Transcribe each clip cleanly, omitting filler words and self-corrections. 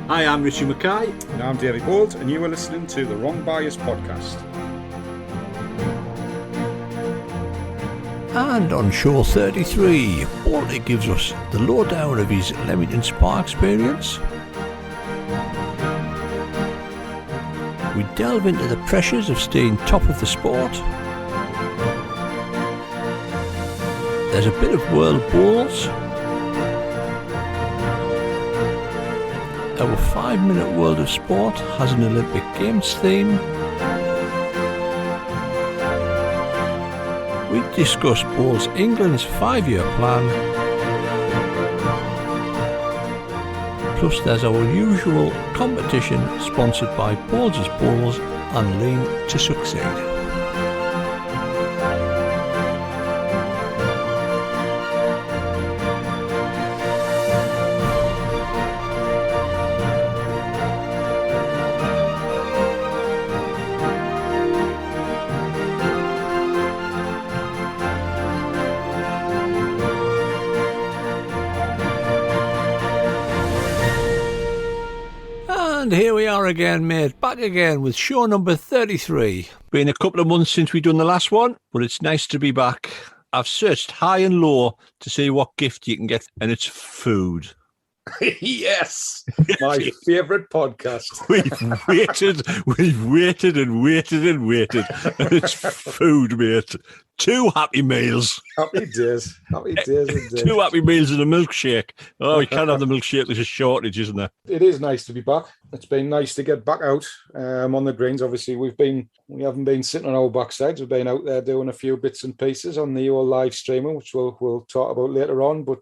Hi, I'm Richie Mackay. And I'm David Bolt, and you are listening to the Wrong Bias podcast. And on show 33, Baldy gives us the lowdown of his Leamington Spa experience. We delve into the pressures of staying top of the sport. There's a bit of world bowls. Our 5-minute world of sport has an Olympic Games theme. We discuss Bowls England's 5-year plan. Plus there's our usual competition sponsored by Bowls' Bowls and Lean to Succeed. And here we are again, mate, back again with show number 33. Been a couple of months since we've done the last one, but it's nice to be back. I've searched high and low to see what gift you can get, and it's food. Yes, my favourite podcast. We've waited and it's food, mate. 2 happy meals. Happy days indeed. 2 happy meals and a milkshake. Oh, we can't have the milkshake, there's a shortage, isn't there? It is nice to be back. It's been nice to get back out on the greens. Obviously, we haven't been sitting on our backsides. We've been out there doing a few bits and pieces on the old live streaming, which we'll talk about later on. But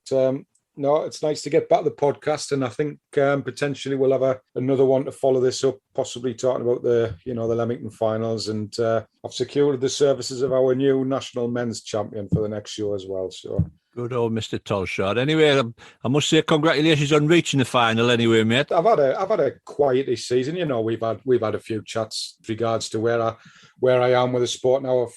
no, it's nice to get back to the podcast, and I think potentially we'll have another one to follow this up, possibly talking about the Leamington finals, and I've secured the services of our new national men's champion for the next show as well. So good old Mr. Tolshard. Anyway, I must say congratulations on reaching the final. Anyway, mate, I've had a quietish season. We've had a few chats with regards to where I am with the sport now.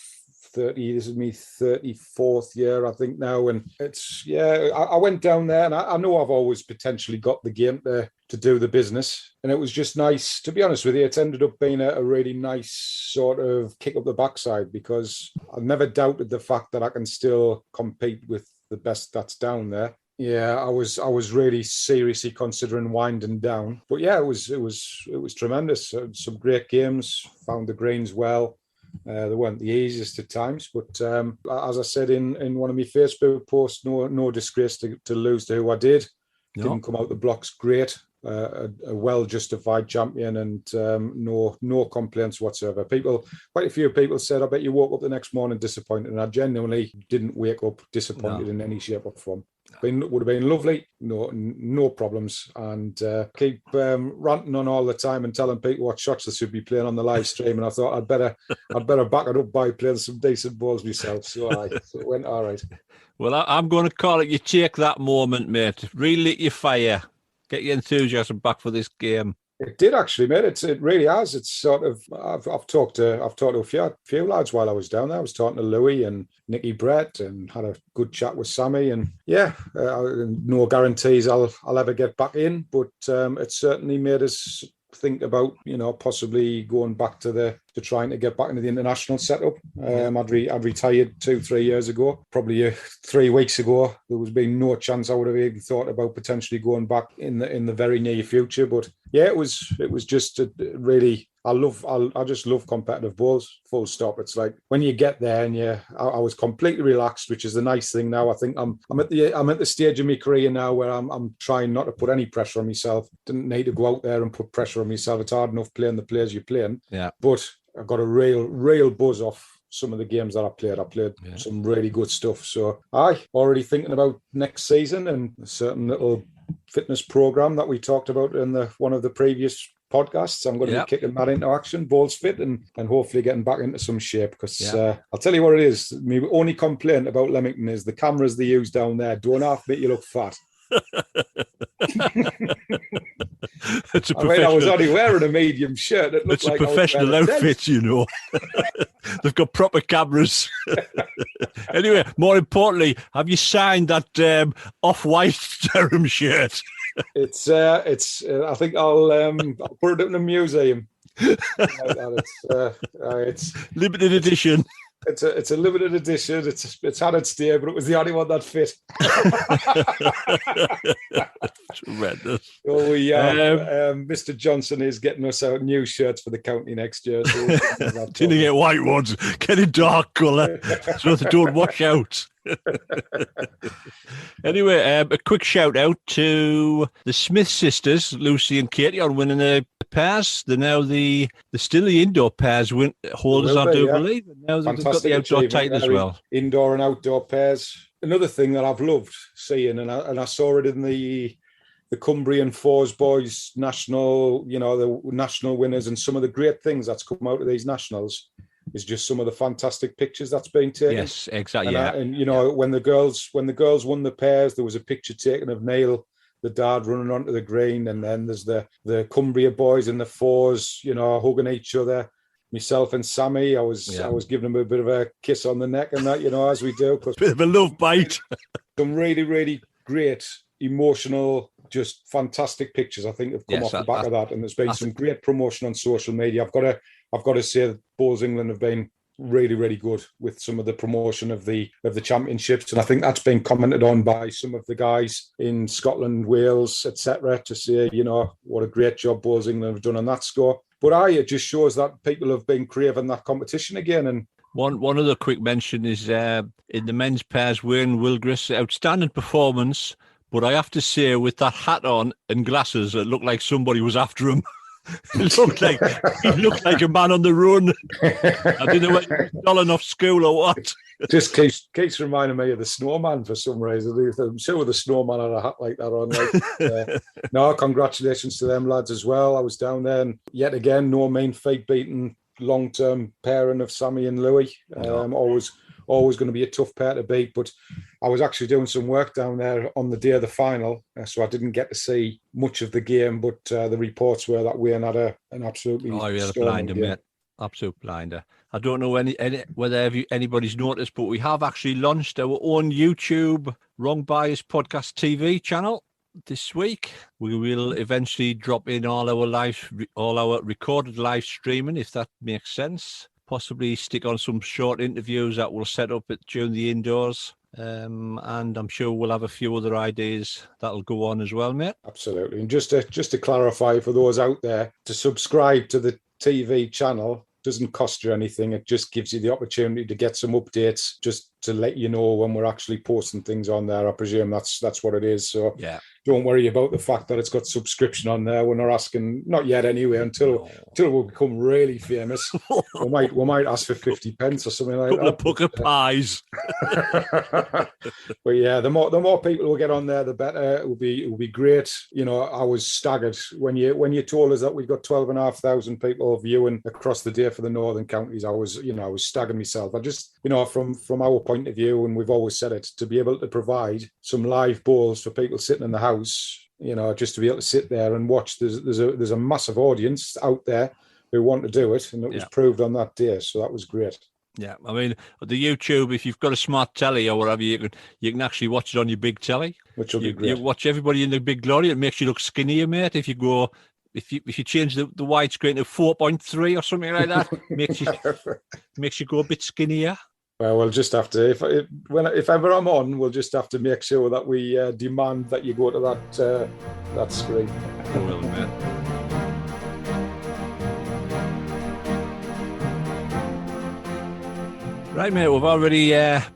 This is me 34th year, I think now, and I went down there, and I know I've always potentially got the game to do the business, and it was just nice, to be honest with you. It's ended up being a really nice sort of kick up the backside, because I've never doubted the fact that I can still compete with the best that's down there. Yeah, I was really seriously considering winding down, but yeah, it was tremendous. Some great games, found the greens well. They weren't the easiest at times, but as I said in one of my Facebook posts, no disgrace to lose to who I did. No. Didn't come out the blocks great. A well-justified champion, and no complaints whatsoever. Quite a few people said, I bet you woke up the next morning disappointed, and I genuinely didn't wake up disappointed in any shape or form. Would have been lovely, no problems, and keep ranting on all the time and telling people what shots they should be playing on the live stream. And I thought I'd better back it up by playing some decent balls myself. So it went all right. Well, I'm going to call it. You take that moment, mate. Relit your fire, get your enthusiasm back for this game. It did actually, mate. It really has. It's sort of. I've talked to a few lads while I was down there. I was talking to Louis and Nicky Brett, and had a good chat with Sammy. And yeah, no guarantees I'll ever get back in, but it certainly made us think about possibly going back to trying to get back into the international setup. I'd retired 2-3 years ago. Probably 3 weeks ago, there was been no chance I would have even thought about potentially going back in the very near future. But yeah, it was just really. I just love competitive bowls, full stop. It's like when you get there, and I was completely relaxed, which is the nice thing now. I think I'm at the stage of my career now where I'm trying not to put any pressure on myself. Didn't need to go out there and put pressure on myself. It's hard enough playing the players you're playing. Yeah. But I got a real buzz off some of the games that I played. Some really good stuff. So already thinking about next season, and a certain little fitness program that we talked about in one of the previous podcasts. I'm going to be kicking that into action, Bowls Fit, and hopefully getting back into some shape, because I'll tell you what it is. My only complaint about Leamington is the cameras they use down there don't half make you look fat. I was only wearing a medium shirt. It's like a professional outfit, They've got proper cameras. Anyway, more importantly, have you signed that off-white Durham shirt? I think I'll put it in a museum. Like that. It's Limited edition. It's a limited edition. It's had its day, but it was the only one that fit. Tremendous. Oh, Mr. Johnson is getting us out new shirts for the county next year. So didn't get white ones. Get a dark colour so they don't wash out. Anyway, a quick shout out to the Smith sisters, Lucy and Katie, on winning the pairs. They're now still the indoor pairs holders, I do believe. And now they've got the outdoor title as well. Indoor and outdoor pairs. Another thing that I've loved seeing, and I saw it in the Cumbrian Fours Boys national, the national winners, and some of the great things that's come out of these nationals is just some of the fantastic pictures that's been taken. Yes, exactly. When the girls won the pairs, there was a picture taken of Neil, the dad, running onto the green, and then there's the Cumbria boys in the fours, hugging each other. Myself and Sammy, I was giving him a bit of a kiss on the neck and that, as we do. Bit of a love bite. Some really, really great, emotional, just fantastic pictures, I think, have come off the back of that. And there's been some great promotion on social media. I've got to say that Bowls England have been really, really good with some of the promotion of the championships, and I think that's been commented on by some of the guys in Scotland, Wales, etc., to say, what a great job Bowls England have done on that score. But it just shows that people have been craving that competition again. And one other quick mention is in the men's pairs, Wayne Wilgris, outstanding performance. But I have to say, with that hat on and glasses, it looked like somebody was after him. He looked like a man on the run. I didn't know whether he was dull off school or what. Just keeps reminding me of the snowman for some reason. I'm sure the snowman had a hat like that on. No, congratulations to them lads as well. I was down there, and yet again, no mean feat beating long-term pairing of Sammy and Louis. Always going to be a tough pair to beat, but I was actually doing some work down there on the day of the final, so I didn't get to see much of the game, but the reports were that Wayne had an absolutely blinder, mate. Absolute blinder. I don't know whether anybody's noticed, but we have actually launched our own YouTube Wrong Bias Podcast TV channel this week. We will eventually drop in all our recorded live streaming, if that makes sense. Possibly stick on some short interviews that we'll set up during the indoors. And I'm sure we'll have a few other ideas that'll go on as well, mate. Absolutely. And just to clarify for those out there, to subscribe to the TV channel doesn't cost you anything. It just gives you the opportunity to get some updates, just to let you know when we're actually posting things on there. I presume that's what it is. So yeah, don't worry about the fact that it's got subscription on there. We're not asking, not yet anyway, until we become really famous. we might ask for 50 pence or something like couple that. Couple of pucker pies. But yeah, the more people will get on there, the better. It will be great. I was staggered when you told us that we've got 12,500 people viewing across the day for the northern counties. I was staggered myself. I just, from our point of view, and we've always said it, to be able to provide some live bowls for people sitting in the house, just to be able to sit there and watch. There's a massive audience out there who want to do it, and it was proved on that day. So that was great. Yeah, I mean, the YouTube, if you've got a smart telly or whatever, you can actually watch it on your big telly. Which will be great. You watch everybody in the big glory. It makes you look skinnier, mate. If you change the widescreen to 4.3 or something like that, makes you go a bit skinnier. Well, we'll just have to, if ever I'm on, we'll just have to make sure that we demand that you go to that screen. I will, mate. Right, mate, we've already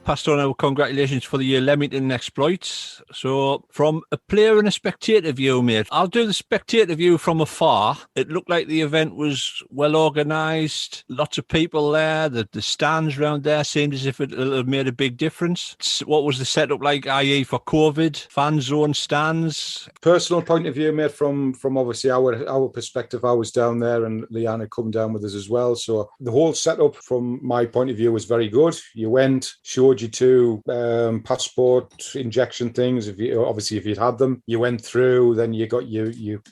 passed on our congratulations for the Leamington exploits. So, from a player and a spectator view, mate, I'll do the spectator view from afar. It looked like the event was well organised, lots of people there, the stands around there seemed as if it had made a big difference. What was the setup like, i.e. for COVID, fan zone stands? Personal point of view, mate, from obviously our perspective, I was down there and Leanne had come down with us as well. So, the whole setup from my point of view was very good. You went, showed you two passport injection things. If you'd had them, you went through. Then you got your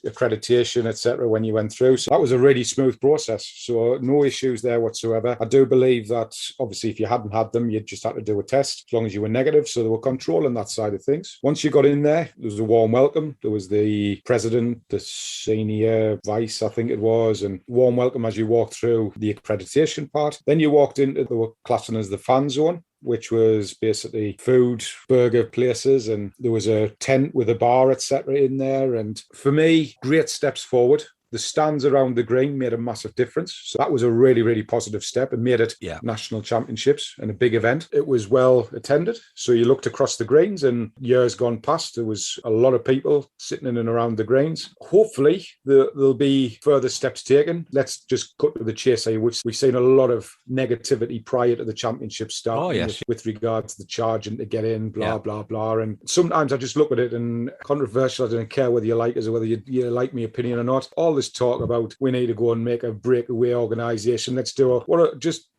accreditation, etc. When you went through, so that was a really smooth process. So no issues there whatsoever. I do believe that obviously if you hadn't had them, you just had to do a test as long as you were negative. So they were controlling that side of things. Once you got in there was a warm welcome. There was the president, the senior vice, I think it was, and warm welcome as you walked through the accreditation part. Then you walked into, they were classing as the fan zone, which was basically food, burger places, and there was a tent with a bar, etc. in there. And for me, great steps forward. The stands around the green made a massive difference. So that was a really, really positive step and made it national championships and a big event. It was well attended. So you looked across the greens, and years gone past, there was a lot of people sitting in and around the greens. Hopefully there'll be further steps taken. Let's just cut to the chase here. We've seen a lot of negativity prior to the championship starting with regards to the charging to get in, blah, blah, blah. And sometimes I just look at it and controversial. I don't care whether you like us or whether you like my opinion or not. All this talk about we need to go and make a breakaway organisation. Let's do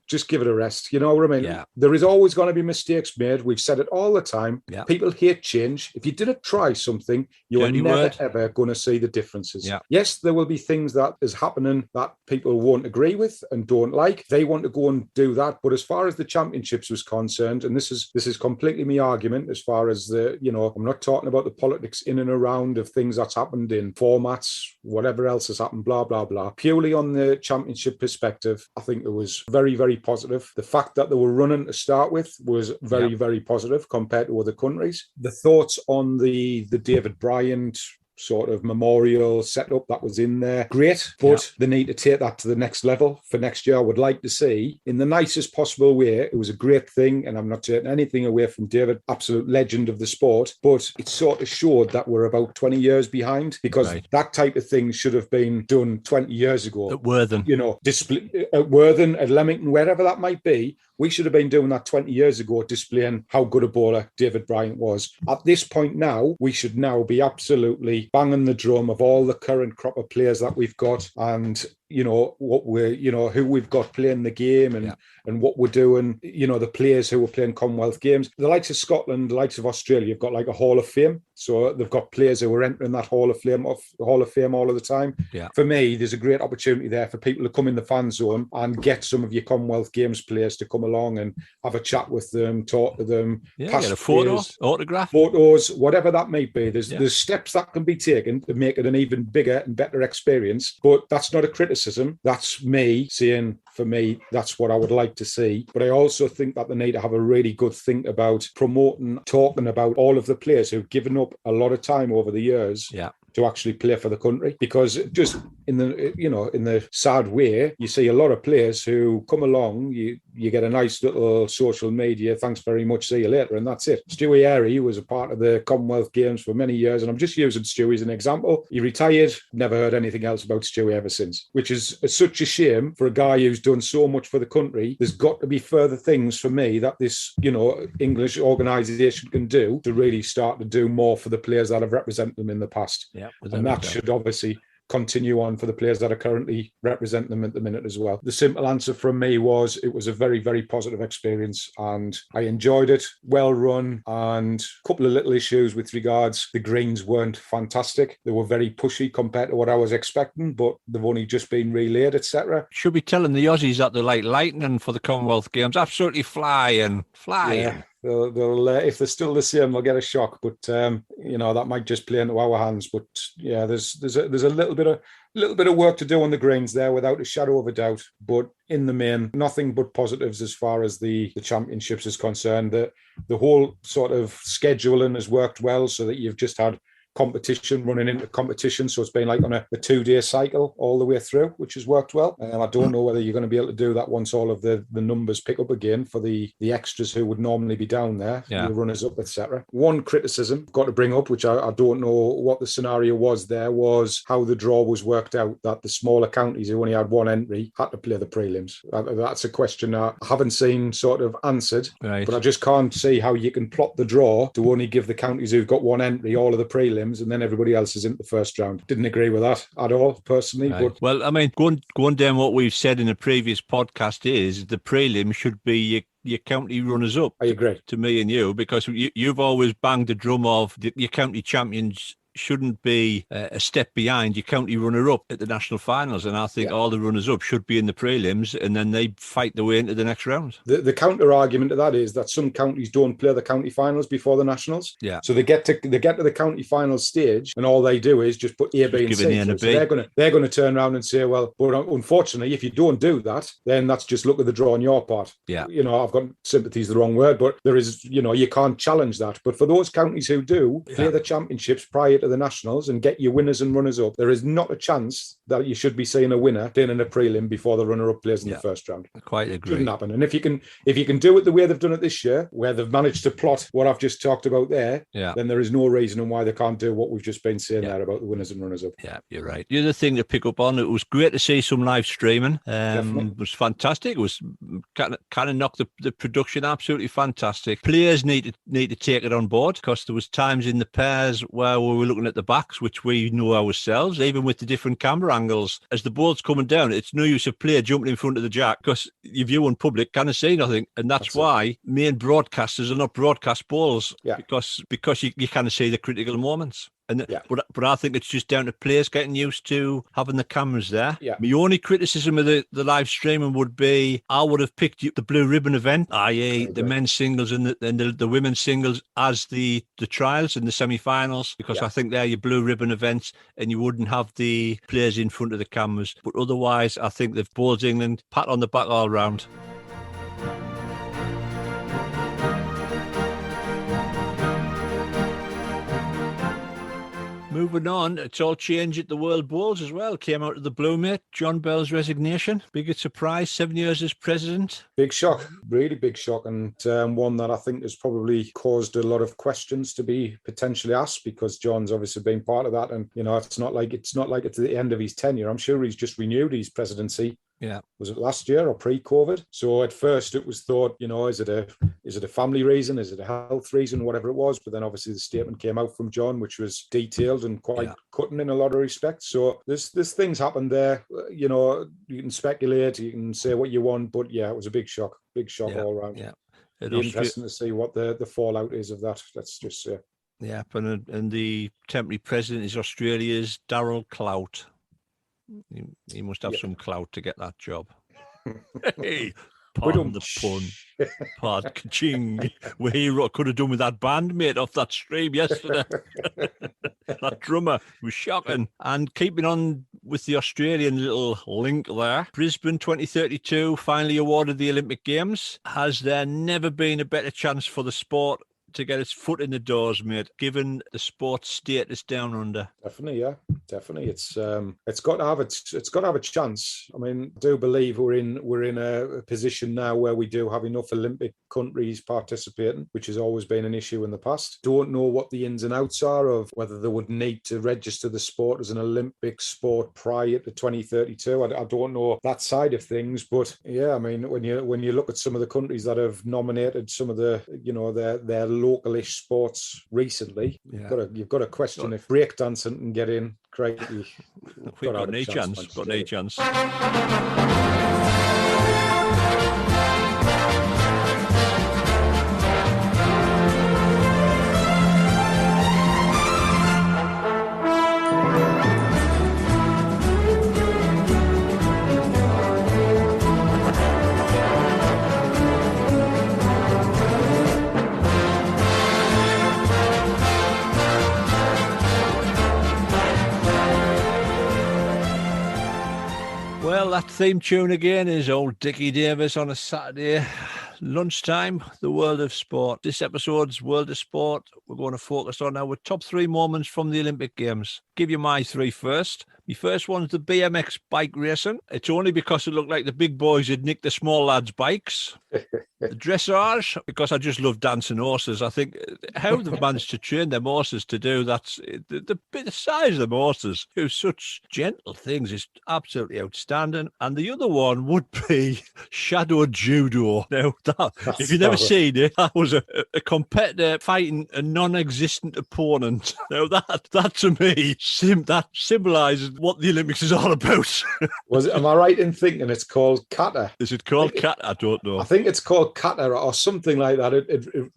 just give it a rest. You know what I mean? Yeah. There is always going to be mistakes made. We've said it all the time. Yeah. People hate change. If you didn't try something, you are never, ever going to see the differences. Yeah. Yes, there will be things that is happening that people won't agree with and don't like. They want to go and do that. But as far as the championships was concerned, and this is completely my argument as far as I'm not talking about the politics in and around of things that's happened in formats, whatever else has happened, blah, blah, blah. Purely on the championship perspective, I think it was very, very positive. The fact that they were running to start with was very, very positive compared to other countries. The thoughts on the David Bryant sort of memorial setup that was in there, great, but they need to take that to the next level for next year. I would like to see, in the nicest possible way, it was a great thing, and I'm not taking anything away from David, absolute legend of the sport, but it sort of showed that we're about 20 years behind, because that type of thing should have been done 20 years ago. At Worthing. At Worthing, at Leamington, wherever that might be. We should have been doing that 20 years ago, displaying how good a bowler David Bryant was. At this point now, we should now be absolutely banging the drum of all the current crop of players that we've got, and who we've got playing the game, and what we're doing, the players who are playing Commonwealth Games. The likes of Scotland, the likes of Australia have got like a Hall of Fame. So they've got players who are entering that Hall of Fame all of the time. Yeah. For me, there's a great opportunity there for people to come in the fan zone and get some of your Commonwealth Games players to come along and have a chat with them, talk to them, get a photo, autograph, photos, whatever that may be. There's steps that can be taken to make it an even bigger and better experience. But that's not a criticism. That's me saying, for me, that's what I would like to see. But I also think that they need to have a really good think about promoting, talking about all of the players who've given up a lot of time over the years to actually play for the country. Because just in the sad way, you see a lot of players who come along, you get a nice little social media, thanks very much, see you later, and that's it. Stewie Airy was a part of the Commonwealth Games for many years, and I'm just using Stewie as an example. He retired, never heard anything else about Stewie ever since, which is such a shame for a guy who's done so much for the country. There's got to be further things for me that this, English organisation can do to really start to do more for the players that have represented them in the past. Yeah, and that should obviously continue on for the players that are currently representing them at the minute as well. The simple answer from me was it was a very, very positive experience, and I enjoyed it. Well run, and a couple of little issues with regards. The greens weren't fantastic. They were very pushy compared to what I was expecting, but they've only just been relayed, etc. Should be telling the Aussies that they're like lightning for the Commonwealth Games. Absolutely flying. Yeah. They'll if they're still the same, they'll get a shock. But that might just play into our hands. But yeah, there's a little bit of work to do on the greens there, without a shadow of a doubt. But in the main, nothing but positives as far as the championships is concerned. The whole sort of scheduling has worked well, so that you've just had competition running into competition, so it's been like on a 2-day cycle all the way through, which has worked well. And I don't know whether you're going to be able to do that once all of the numbers pick up again for the extras who would normally be down there, the runners up, etc. One criticism got to bring up, which I don't know what the scenario was there, was how the draw was worked out, that the smaller counties who only had one entry had to play the prelims. That's a question I haven't seen sort of answered, but I just can't see how you can plot the draw to only give the counties who've got one entry all of the prelims, and then everybody else is in the first round. Didn't agree with that at all, personally. Right. But well, I mean, going down what we've said in a previous podcast is the prelim should be your county runners-up. I agree. To me and you, because you've always banged the drum of your county champions shouldn't be a step behind your county runner-up at the national finals, and I think all the runners-up should be in the prelims, and then they fight their way into the next round. The counter argument to that is that some counties don't play the county finals before the nationals. Yeah. So they get to the county finals stage, and all they do is just put A, B, and C. So they're going to turn around and say, well, but unfortunately, if you don't do that, then that's just luck of the draw on your part. Yeah. I've got sympathy is the wrong word, but there is, you can't challenge that. But for those counties who do play the championships prior to the nationals and get your winners and runners up, there is not a chance that you should be seeing a winner playing in a prelim before the runner-up plays in the first round. I quite agree. Shouldn't happen. And if you can do it the way they've done it this year, where they've managed to plot what I've just talked about there, then there is no reason why they can't do what we've just been saying there about the winners and runners-up. Yeah, you're right. The other thing to pick up on, it was great to see some live streaming. It was fantastic. It was kind of knocked the production absolutely fantastic. Players need to take it on board, because there was times in the pairs where we were looking at the backs, which we know ourselves, even with the different camera angles. As the ball's coming down, it's no use of player jumping in front of the jack, because your viewing public can't see nothing. And that's why main broadcasters are not broadcast balls, because you can't see the critical moments. But I think it's just down to players getting used to having the cameras there. Yeah. My only criticism of the live streaming would be I would have picked the blue ribbon event, i.e. the men's singles and the women's singles as the trials and the semi-finals, because I think they're your blue ribbon events, and you wouldn't have the players in front of the cameras. But otherwise, I think they've bowled England, pat on the back all round. Moving on, it's all changed at the World Bowls as well. Came out of the blue, mate. John Bell's resignation. Biggest surprise, 7 years as president. Big shock, really big shock, and one that I think has probably caused a lot of questions to be potentially asked, because John's obviously been part of that, and it's not like it's the end of his tenure. I'm sure he's just renewed his presidency. Yeah. Was it last year or pre-COVID? So at first it was thought, is it a family reason? Is it a health reason? Whatever it was. But then obviously the statement came out from John, which was detailed and quite cutting in a lot of respects. So there's things happened there. You can speculate, you can say what you want, but it was a big shock all around. Yeah. It'll be interesting to see what the fallout is of that. Let's just say. Yeah, and the temporary president is Australia's Darryl Clout. He must have some clout to get that job. Hey, pardon the pun. Pardon, ka-ching. We could have done with that band, mate, off that stream yesterday. That drummer was shocking. And keeping on with the Australian little link there, Brisbane 2032 finally awarded the Olympic Games. Has there never been a better chance for the sport to get its foot in the doors, mate, given the sports status down under? Definitely. It's got to have a chance. I mean, I do believe we're in a position now where we do have enough Olympic countries participating, which has always been an issue in the past. Don't know what the ins and outs are of whether they would need to register the sport as an Olympic sport prior to 2032. I don't know that side of things, but I mean, when you look at some of the countries that have nominated some of the their localish sports recently, you've got to question if breakdancing can get in. Crikey. We've got no chance. Well, that theme tune again is old Dickie Davis on a Saturday lunchtime, the world of sport. This episode's World of Sport, we're going to focus on our top 3 moments from the Olympic Games. Give you my 3 first. My first one's the BMX bike racing. It's only because it looked like the big boys had nicked the small lads' bikes. The dressage, because I just love dancing horses. I think how they've managed to train them horses to do that, the size of the horses, do such gentle things, is absolutely outstanding. And the other one would be shadow judo. Now, if you've never seen it, that was a competitor fighting a non-existent opponent. Now, that to me that symbolises what the Olympics is all about. Am I right in thinking it's called kata? Is it called kata? I don't know. I think it's called kata or something like that.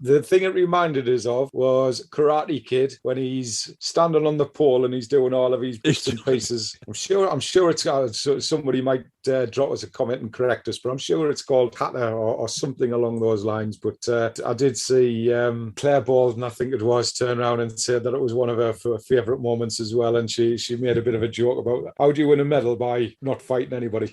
The thing it reminded us of was Karate Kid when he's standing on the pole and he's doing all of his bits and pieces. I'm sure it's somebody might drop us a comment and correct us, but I'm sure it's called kata or something along those lines. But I did see Claire Baldwin, I think it was, turn around and said that it was one of her favourite moments as well, and she made a bit of a joke about that. How do you win a medal? By not fighting anybody.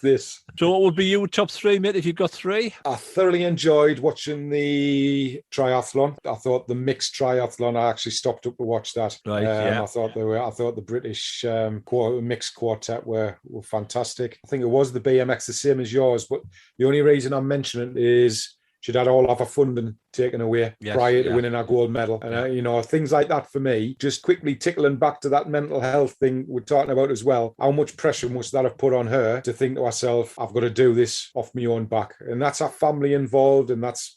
This. So what would be your top three, mate, if you've got three? I thoroughly enjoyed watching the triathlon. I thought the mixed triathlon, I actually stopped up to watch that. Right, yeah. I thought the British mixed quartet were fantastic. I think it was the BMX, the same as yours, but the only reason I'm mentioning it is she'd had all of her funding taken away prior to winning our gold medal. And, things like that for me, just quickly tickling back to that mental health thing we're talking about as well. How much pressure must that have put on her to think to herself, I've got to do this off my own back? And that's our family involved. And that's,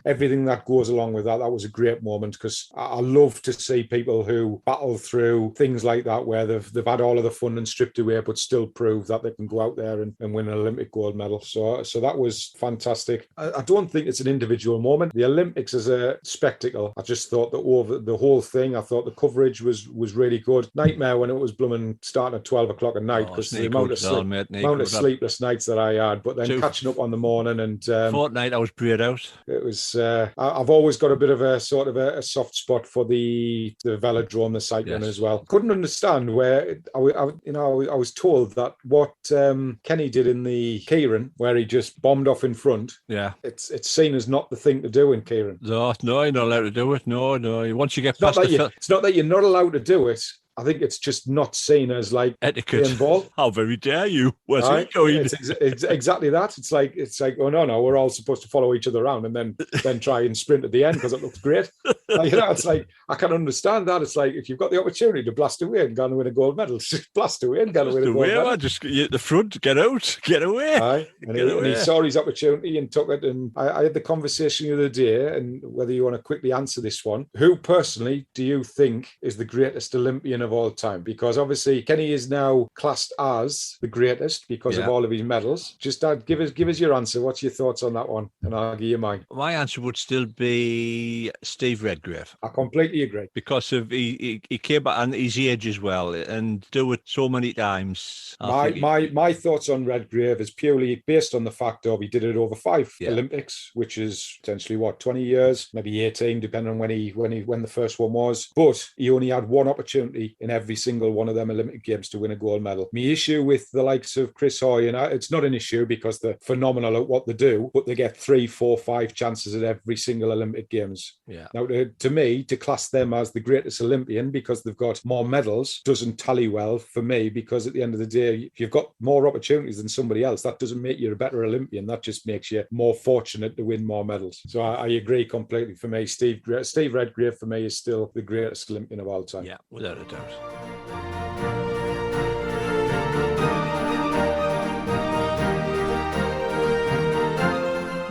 everything that goes along with that. That was a great moment because I love to see people who battle through things like that, where they've had all of the funding stripped away, but still prove that they can go out there and win an Olympic gold medal. So that was fantastic. I don't think it's an individual moment. The Olympics as a spectacle, I just thought that over the whole thing, I thought the coverage was really good. Nightmare when it was blooming starting at 12 o'clock at night because the amount of sleepless nights that I had, but then catching up on the morning and fortnight I was prayed out. It was I've always got a bit of a sort of a soft spot for the velodrome, the cycling as well. Couldn't understand where I was told that what Kenny did in the Keirin, where he just bombed off in front, it's seen as not the thing to do in Keirin. No, you're not allowed to do it. No. Once you get past it's not that you're not allowed to do it. I think it's just not seen as like etiquette. Ball. How very dare you? Where's he going? It's exactly that. It's like, oh no, we're all supposed to follow each other around and then try and sprint at the end because it looks great. It's like I can understand that. It's like if you've got the opportunity to blast away and go and win a gold medal, just blast away and go and win a gold medal. Just get at the front, get out, get away. And he saw his opportunity and took it. And I had the conversation the other day, and whether you want to quickly answer this one, who personally do you think is the greatest Olympian of all time? Because obviously Kenny is now classed as the greatest because of all of his medals. Just give us your answer. What's your thoughts on that one? And I'll give you mine. My answer would still be Steve Redgrave. I completely agree. Because of he came back and his age as well, and do it so many times. My thoughts on Redgrave is purely based on the fact of he did it over 5 Olympics, which is potentially 20 years, maybe 18, depending on when the first one was. But he only had one opportunity in every single one of them Olympic Games to win a gold medal. My issue with the likes of Chris Hoy, and it's not an issue because they're phenomenal at what they do, but they get 3, 4, 5 chances at every single Olympic Games. Yeah. Now, to me, to class them as the greatest Olympian because they've got more medals doesn't tally well for me, because at the end of the day, if you've got more opportunities than somebody else, that doesn't make you a better Olympian. That just makes you more fortunate to win more medals. So I agree completely. For me, Steve Redgrave for me is still the greatest Olympian of all time. Yeah, without a doubt.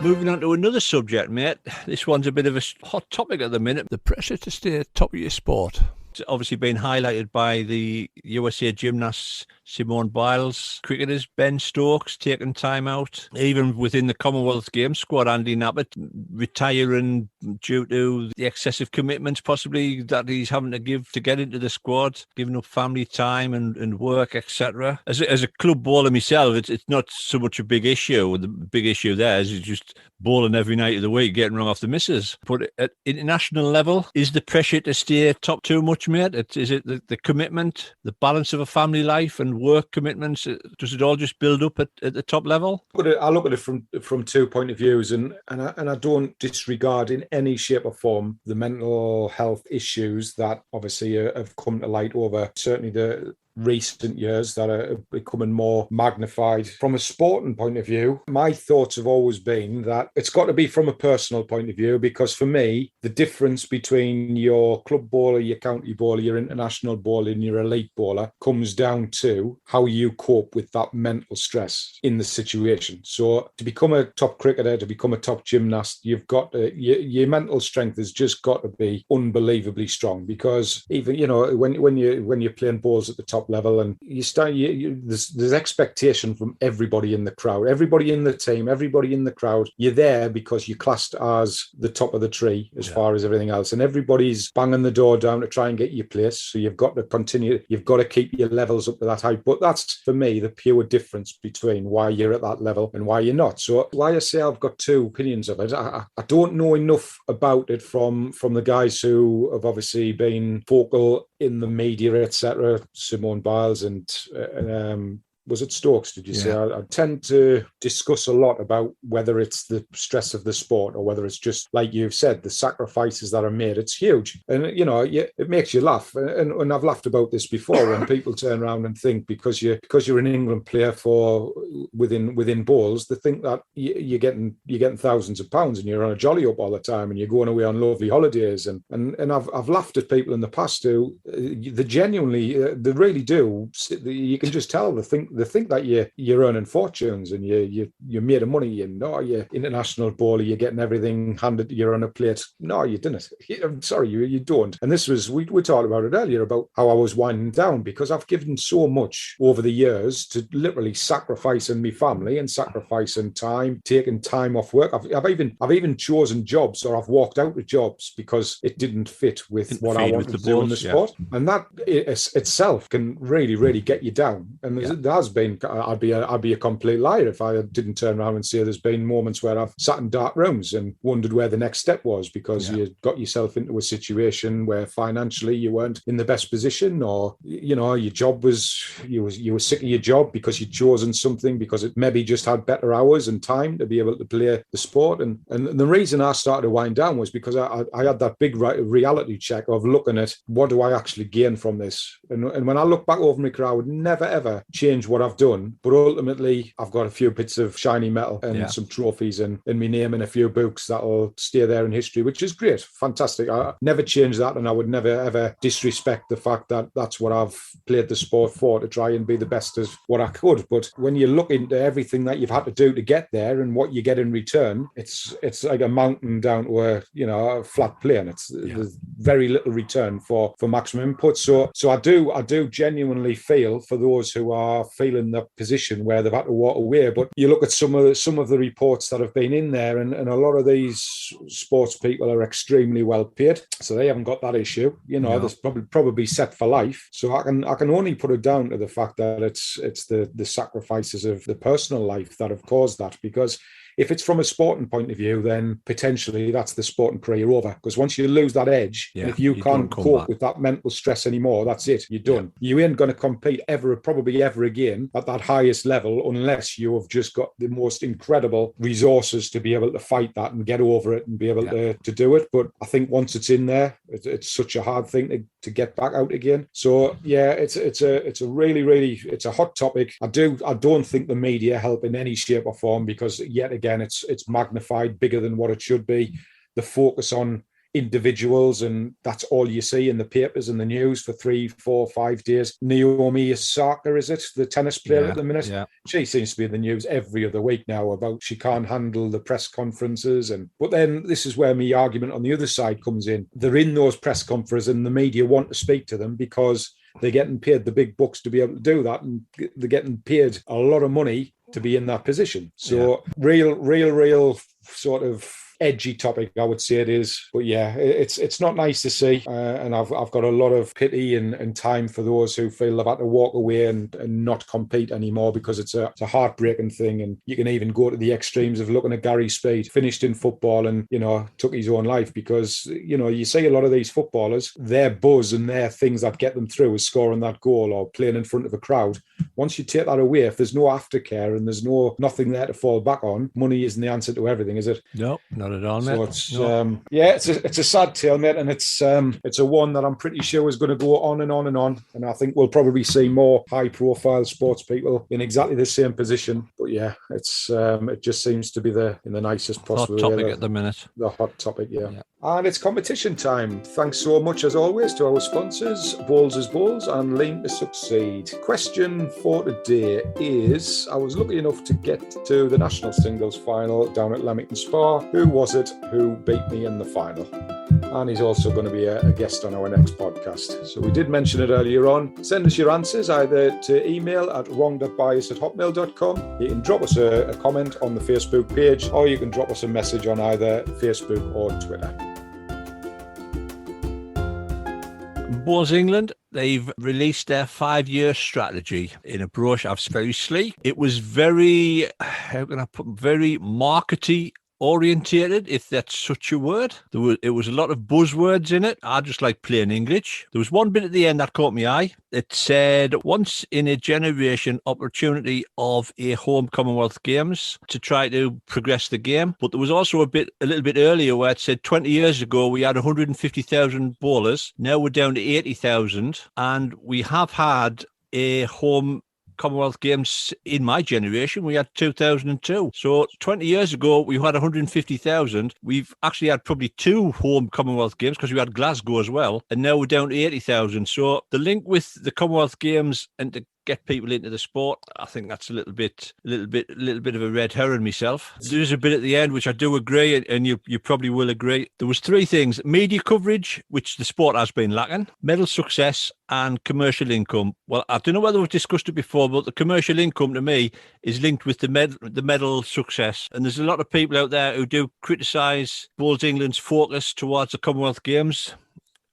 Moving on to another subject, mate. This one's a bit of a hot topic at the minute. The pressure to stay at top of your sport. It's obviously been highlighted by the USA gymnasts Simone Biles, cricketers Ben Stokes taking time out, even within the Commonwealth Games squad, Andy Nappert retiring due to the excessive commitments possibly that he's having to give to get into the squad, giving up family time and work, etc. As a club bowler myself, it's not so much a big issue. The big issue there is just bowling every night of the week, getting wrong off the misses. But at international level, is the pressure to stay top too much, mate? Is it the commitment, the balance of a family life and work commitments? Does it all just build up at the top level? I look at it from 2 point of views, and I don't disregard in any shape or form the mental health issues that obviously have come to light over certainly the recent years that are becoming more magnified. From a sporting point of view, my thoughts have always been that it's got to be from a personal point of view, because for me, the difference between your club bowler, your county bowler, your international bowler, and your elite bowler comes down to how you cope with that mental stress in the situation. So to become a top cricketer, to become a top gymnast, you've got to, your mental strength has just got to be unbelievably strong, because even, you know, when you're playing balls at the top level and you start, there's expectation from everybody in the crowd, everybody in the team, everybody in the crowd. You're there because you're classed as the top of the tree as far as everything else, and everybody's banging the door down to try and get your place. So you've got to continue, you've got to keep your levels up to that height. But that's, for me, the pure difference between why you're at that level and why you're not. So why I say I've got two opinions of it, I don't know enough about it from the guys who have obviously been vocal in the media, etc. Simone Biles and was it Stokes, did you say? I tend to discuss a lot about whether it's the stress of the sport or whether it's just, like you've said, the sacrifices that are made. It's huge. And, you know, it makes you laugh. And I've laughed about this before when people turn around and think because you're an England player for within bowls, they think that you're getting thousands of pounds and you're on a jolly up all the time and you're going away on lovely holidays. And I've laughed at people in the past who they genuinely, they really do. You can just tell they think that you're earning fortunes and you're made of money. You're international bowler, you're getting everything handed, you're on a plate. No, you didn't. I'm sorry, you don't. And this was, we talked about it earlier about how I was winding down, because I've given so much over the years to literally sacrificing my family and sacrificing time, taking time off work. I've even chosen jobs, or I've walked out of jobs because it didn't fit with what I wanted to do in the sport. And that itself can really, really get you down. And there has been, I'd be a complete liar if I didn't turn around and say there's been moments where I've sat in dark rooms and wondered where the next step was, because you got yourself into a situation where financially you weren't in the best position, or, you know, your job was, you were sick of your job because you'd chosen something because it maybe just had better hours and time to be able to play the sport. And the reason I started to wind down was because I had that big reality check of looking at what do I actually gain from this. And when I look back over my career, I would never, ever change what I've done. But ultimately, I've got a few bits of shiny metal and some trophies and my name in a few books that'll stay there in history, which is great. Fantastic. I never change that. And I would never, ever disrespect the fact that that's what I've played the sport for, to try and be the best as what I could. But when you look into everything that you've had to do to get there and what you get in return, it's like a mountain down to a flat plane. There's very little return for maximum input. So I do genuinely feel for those who are feeling the position where they've had to walk away. But you look at some of the reports that have been in there, and a lot of these sports people are extremely well paid, so they haven't got that issue. You know, There's probably set for life. So I can only put it down to the fact that it's the sacrifices of the personal life that have caused that. Because if it's from a sporting point of view, then potentially that's the sporting career over. Because once you lose that edge, and if you can't cope with that mental stress anymore, that's it. You're done. You ain't going to compete probably ever again at that highest level unless you have just got the most incredible resources to be able to fight that and get over it and be able to do it. But I think once it's in there, it's such a hard thing to get back out again. So yeah, it's a really, really, it's a hot topic. I don't think the media help in any shape or form, because yet again, it's magnified bigger than what it should be. The focus on individuals, and that's all you see in the papers and the news for 3, 4, 5 days. Naomi Osaka, is it, the tennis player at the minute? Yeah. She seems to be in the news every other week now about she can't handle the press conferences. But then this is where my argument on the other side comes in. They're in those press conferences and the media want to speak to them because they're getting paid the big bucks to be able to do that, and they're getting paid a lot of money to be in that position. So real sort of edgy topic, I would say it is. But yeah, it's not nice to see, and I've got a lot of pity and time for those who feel they've had to walk away and not compete anymore, because it's a heartbreaking thing. And you can even go to the extremes of looking at Gary Speed, finished in football and, you know, took his own life, because, you know, you see a lot of these footballers, their buzz and their things that get them through is scoring that goal or playing in front of a crowd. Once you take that away, if there's no aftercare and there's nothing there to fall back on, money isn't the answer to everything, is it? No, not Not at all, So mate. it's No. it's a sad tale, mate, and it's a one that I'm pretty sure is going to go on and on and on. And I think we'll probably see more high-profile sports people in exactly the same position. But yeah, it just seems to be in the nicest possible Hot topic way. at the minute. The hot topic, yeah. Yeah. And it's competition time. Thanks so much, as always, to our sponsors, Balls is Balls and Lean to Succeed. Question for today is, I was lucky enough to get to the national singles final down at Leamington Spa. Who was it who beat me in the final? And he's also going to be a guest on our next podcast. So we did mention it earlier on. Send us your answers either to email at wrong.bias@hotmail.com. You can drop us a comment on the Facebook page, or you can drop us a message on either Facebook or Twitter. Bowls England, they've released their 5-year strategy in a brochure. It's very sleek. It was very, how can I put, very markety orientated, if that's such a word. It was a lot of buzzwords in it. I just like plain English. There was one bit at the end that caught my eye. It said, once in a generation opportunity of a home Commonwealth Games to try to progress the game. But there was also a little bit earlier where it said 20 years ago we had 150,000 bowlers. Now we're down to 80,000, and we have had a home Commonwealth Games in my generation. We had 2002. So 20 years ago, we had 150,000. We've actually had probably 2 home Commonwealth Games because we had Glasgow as well. And now we're down to 80,000. So the link with the Commonwealth Games and to get people into the sport, I think that's a little bit of a red herring myself. There's a bit at the end which I do agree, and you probably will agree. There was 3 things: media coverage, which the sport has been lacking, medal success, and commercial income. Well, I don't know whether we've discussed it before, but the commercial income to me is linked with the medal success. And there's a lot of people out there who do criticise Bowls England's focus towards the Commonwealth Games.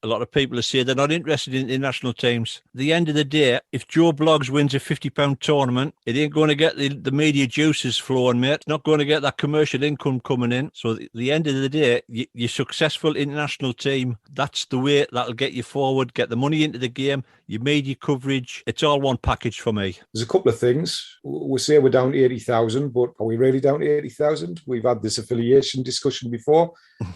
A lot of people say they're not interested in international teams. At the end of the day, if Joe Bloggs wins a £50 tournament, it ain't going to get the media juices flowing, mate. It's not going to get that commercial income coming in. So at the end of the day, your successful international team, that's the way that'll get you forward, get the money into the game, your media coverage. It's all one package for me. There's a couple of things. We say we're down to 80,000, but are we really down to 80,000? We've had this affiliation discussion before.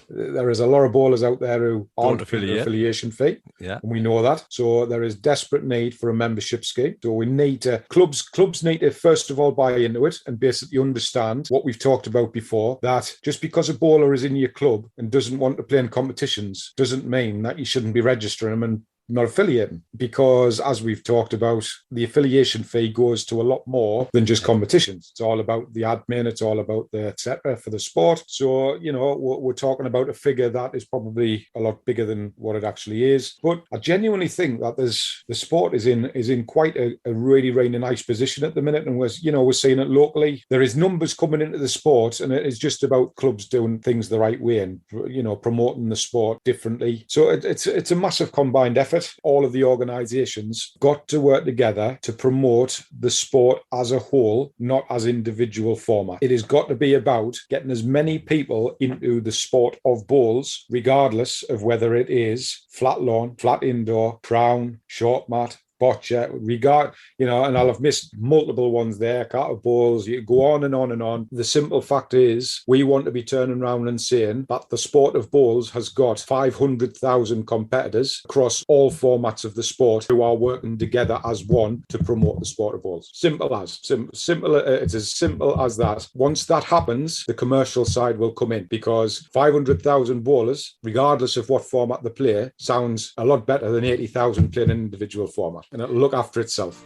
There is a lot of bowlers out there who aren't affiliation fee. Yeah. And we know that. So there is desperate need for a membership scheme. So we need to, clubs need to first of all buy into it and basically understand what we've talked about before, that just because a bowler is in your club and doesn't want to play in competitions doesn't mean that you shouldn't be registering them and not affiliating, because as we've talked about, the affiliation fee goes to a lot more than just competitions. It's all about the admin, it's all about the etc. for the sport. So, you know, we're talking about a figure that is probably a lot bigger than what it actually is. But I genuinely think that the sport is in quite a really, really nice position at the minute. And we're seeing it locally. There is numbers coming into the sport, and it is just about clubs doing things the right way and, you know, promoting the sport differently. So it's a massive combined effort. All of the organisations got to work together to promote the sport as a whole, not as individual format. It has got to be about getting as many people into the sport of bowls, regardless of whether it is flat lawn, flat indoor, crown, short mat, boccia, and I'll have missed multiple ones there, kata bowls, you go on and on and on. The simple fact is, we want to be turning around and saying that the sport of bowls has got 500,000 competitors across all formats of the sport who are working together as one to promote the sport of bowls. It's as simple as that. Once that happens, the commercial side will come in, because 500,000 bowlers, regardless of what format they play, sounds a lot better than 80,000 playing an individual format. And it'll look after itself.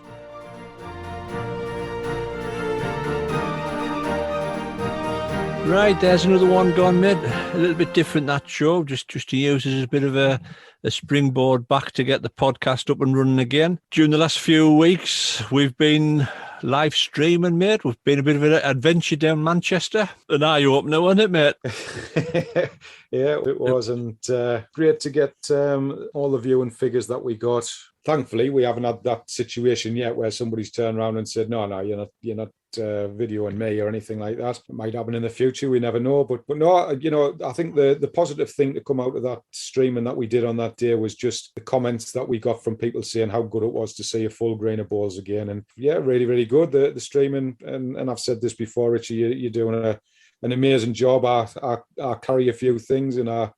Right, there's another one gone, mate. A little bit different, that show, just to use as a bit of a springboard back to get the podcast up and running again. During the last few weeks, we've been live streaming, mate. We've been a bit of an adventure down Manchester. An eye-opener, wasn't it, mate? Yeah, it was. And great to get all the viewing figures that we got. Thankfully, we haven't had that situation yet where somebody's turned around and said, no, you're not videoing me or anything like that. It might happen in the future. We never know. But no, I think the positive thing to come out of that streaming that we did on that day was just the comments that we got from people saying how good it was to see a full grain of bowls again. And yeah, really, really good. The streaming, and I've said this before, Richie, you're doing a an amazing job. I carry a few things and I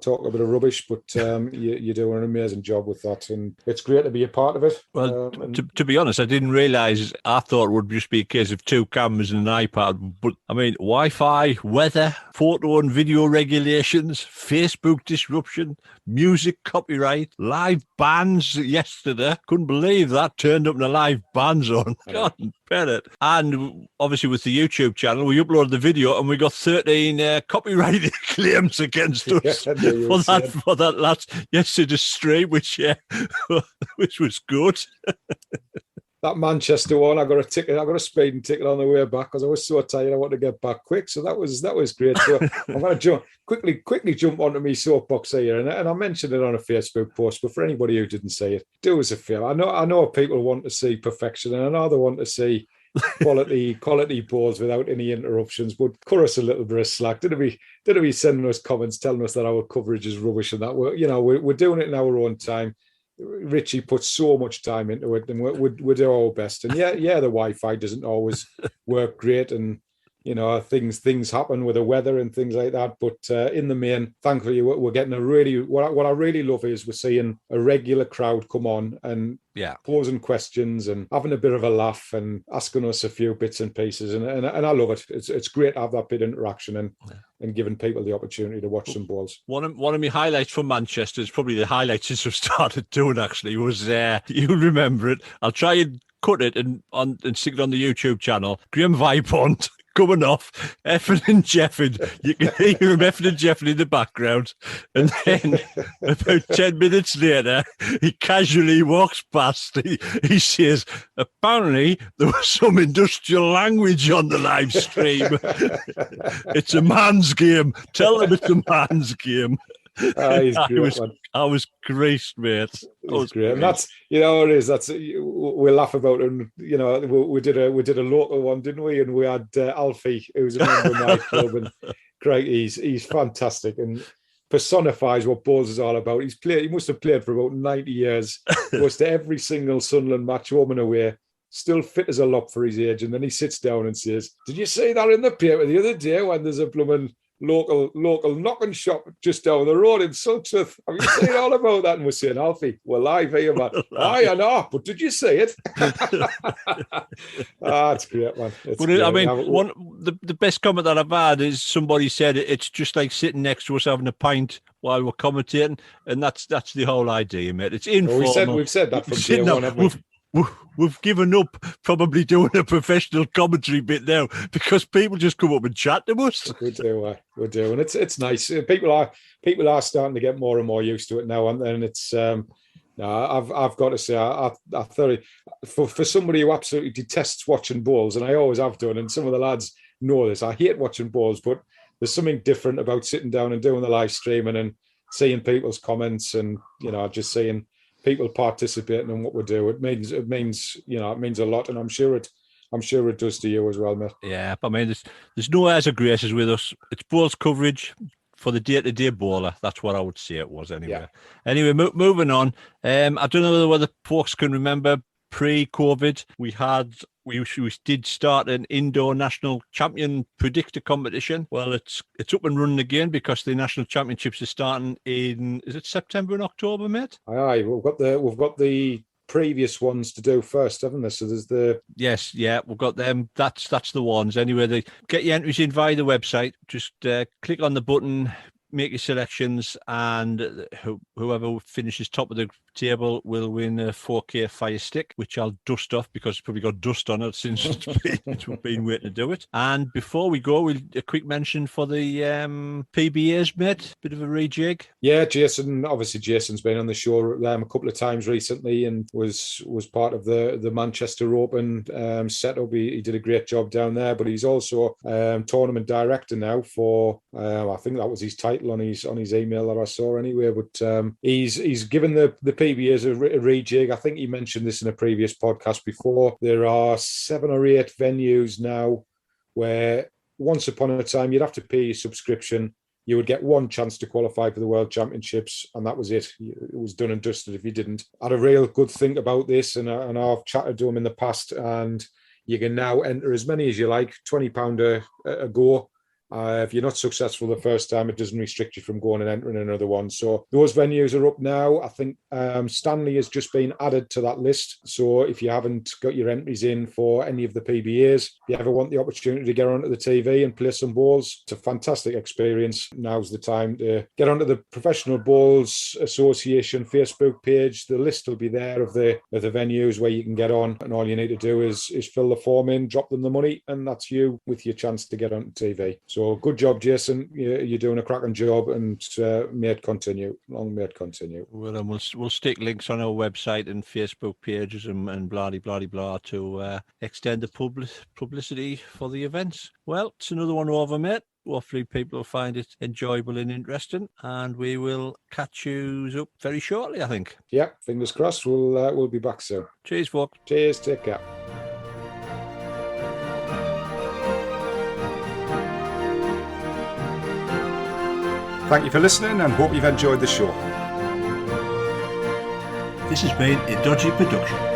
talk a bit of rubbish, but you do an amazing job with that, and it's great to be a part of it. Well, to be honest, I didn't realise. I thought it would just be a case of 2 cameras and an iPad. But I mean, Wi-Fi, weather, photo and video regulations, Facebook disruption, music copyright, live bands yesterday. Couldn't believe that turned up in a live bands on. God, it. And obviously with the YouTube channel, we uploaded the video and we got 13 copyright claims against us for that last yesterday's stream, which was good. That Manchester one, I got a speeding ticket on the way back because I was so tired. I wanted to get back quick, so that was great. So I'm going to quickly jump onto my soapbox here, and I mentioned it on a Facebook post. But for anybody who didn't see it, do us a favour. I know people want to see perfection, and I know they want to see quality balls without any interruptions. But cut us a little bit of slack. Didn't be sending us comments telling us that our coverage is rubbish and that we're doing it in our own time. Richie puts so much time into it, and we do our best. And yeah, the Wi-Fi doesn't always work great, and things happen with the weather and things like that. But in the main, thankfully, we're getting what I really love is we're seeing a regular crowd come on and posing questions and having a bit of a laugh and asking us a few bits and pieces, and I love it. It's great to have that bit of interaction and giving people the opportunity to watch some balls. One of my highlights from Manchester is probably the highlights since I've started doing actually was you'll remember it. I'll try and cut it and stick it on the YouTube channel. Graham Vipont coming off, effing and jeffing. You can hear him effing and jeffing in the background. And then about 10 minutes later, he casually walks past. He says, apparently there was some industrial language on the live stream. It's a man's game. Tell them it's a man's game. He's great, I was graced, mate. He's great. And that's, it is. That's, we laugh about it. And, we did a local one, didn't we? And we had Alfie, who's a member of my club, and Craig. He's fantastic and personifies what balls is all about. He must have played for about 90 years. Goes to every single Sunderland match, home and away. Still fit as a lop for his age. And then he sits down and says, "Did you see that in the paper the other day when there's a blooming local knocking shop just down the road in Sulksworth? Have you seen all about that?" And we're saying, "Alfie, we're live here, man." "I know, but did you see it?" It's great, man. Great. I mean, the best comment that I've had is somebody said it's just like sitting next to us having a pint while we're commentating, and that's the whole idea, mate. It's informal. We've said that from day one, haven't we? We've given up probably doing a professional commentary bit now because people just come up and chat to us. We do, and it's nice. People are starting to get more and more used to it now, and it's. I've got to say, I thoroughly for somebody who absolutely detests watching balls, and I always have done, and some of the lads know this. I hate watching balls, but there's something different about sitting down and doing the live streaming and seeing people's comments, and just seeing people participating in what we do. It means a lot, and I'm sure it does to you as well, mate. Yeah, I mean, there's no airs or graces with us. It's balls coverage for the day-to-day bowler. That's what I would say it was anyway. Yeah. Anyway, moving on. I don't know whether folks can remember pre-COVID, we did start an indoor national champion predictor competition. Well, it's up and running again because the national championships are starting in, is it September and October, mate? Aye, we've got the previous ones to do first, haven't they? So there's the we've got them. That's the ones. Anyway, they get your entries in via the website. Just click on the button, make your selections, and whoever finishes top of the table will win a 4K Fire Stick, which I'll dust off because it's probably got dust on it since we've been waiting to do it. And before we go, a quick mention for the PBAs, mate. Bit of a rejig. Yeah, Jason's been on the show a couple of times recently and was part of the Manchester Open setup. He did a great job down there, but he's also tournament director now for I think that was his title on his email that I saw anyway. But he's given the PBAs a rejig. I think he mentioned this in a previous podcast before. There are 7 or 8 venues now where once upon a time you'd have to pay your subscription. You would get one chance to qualify for the World Championships, and that was it. It was done and dusted if you didn't. I had a real good think about this, and I've chatted to him in the past, and you can now enter as many as you like, £20 a go. If you're not successful the first time, it doesn't restrict you from going and entering another one. So those venues are up now. I think Stanley has just been added to that list. So if you haven't got your entries in for any of the PBAs, if you ever want the opportunity to get onto the TV and play some bowls, it's a fantastic experience. Now's the time to get onto the Professional Bowls Association Facebook page. The list will be there of the venues where you can get on, and all you need to do is fill the form in, drop them the money, and that's you with your chance to get on TV. So good job, Jason. You're doing a cracking job, and may it continue. Long may it continue. Well, and we'll stick links on our website and Facebook pages and blah blah blah to extend the publicity for the events. Well, it's another one over, mate. Hopefully people will find it enjoyable and interesting, and we will catch you up very shortly, I think. Yeah, fingers crossed. We'll be back soon. Cheers, folks. Cheers. Take care. Thank you for listening, and hope you've enjoyed the show. This has been a Dodgy production.